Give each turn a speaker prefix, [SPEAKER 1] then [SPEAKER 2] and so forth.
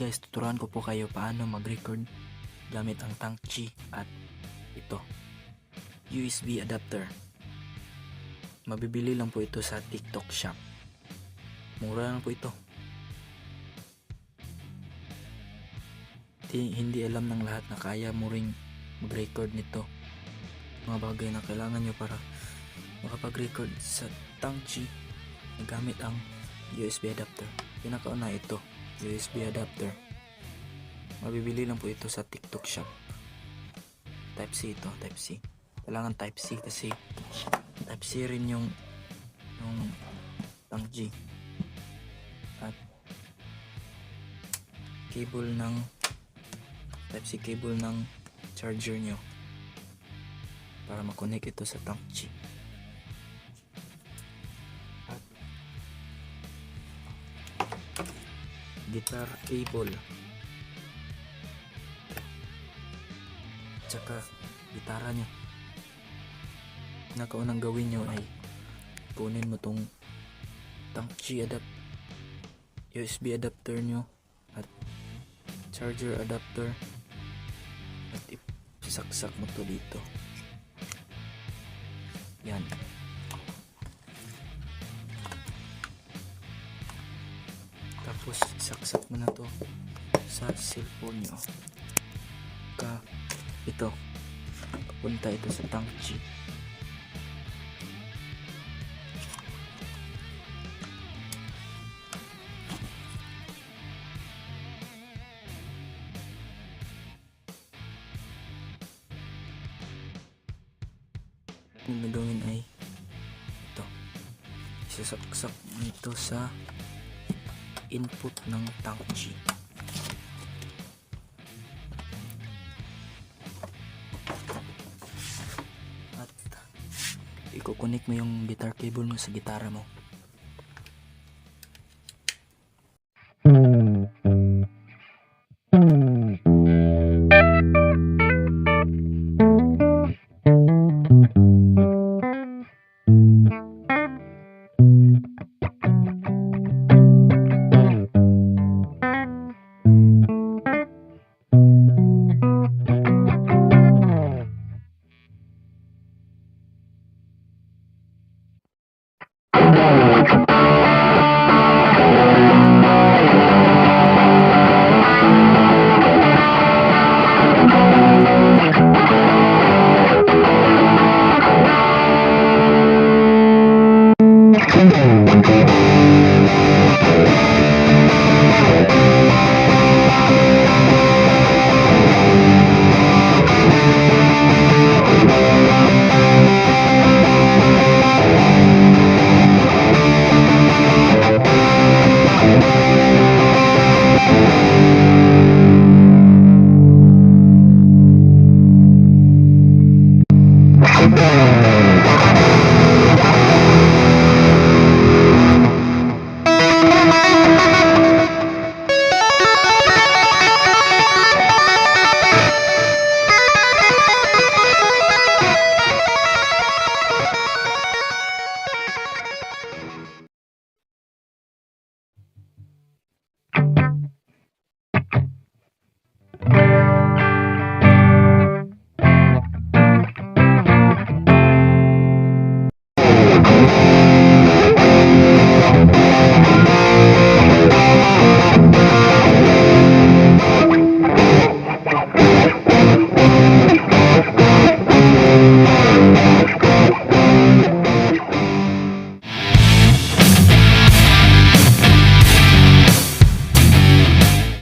[SPEAKER 1] Guys, tuturuan ko po kayo paano mag-record gamit ang Tangchi at ito, USB adapter. Mabibili lang po ito sa TikTok shop. Mura lang po ito. Hindi alam ng lahat na kaya mo ring mag-record nito. Mga bagay na kailangan nyo para makapag-record sa Tangchi na gamit ang USB adapter. Pinakauna ito, USB adapter. Mabibili lang po ito sa TikTok shop. Type C ito, Type C. Kailangan Type C kasi Type C rin yung Tangchi. At cable ng Type C cable ng charger nyo para makonect ito sa Tangchi. At guitar cable tsaka gitara nyo. Nakaunang gawin nyo ay kunin mo tong Tangchi USB adapter nyo at charger adapter at isaksak mo to dito. Yan. Tapos isaksak mo na to sa cellphone nyo. Ito papunta ito sa Tangchi. Ang gagawin ay ito, isasaksak nito sa input ng Tangchi. At ikukunik mo yung guitar cable mo sa gitara mo.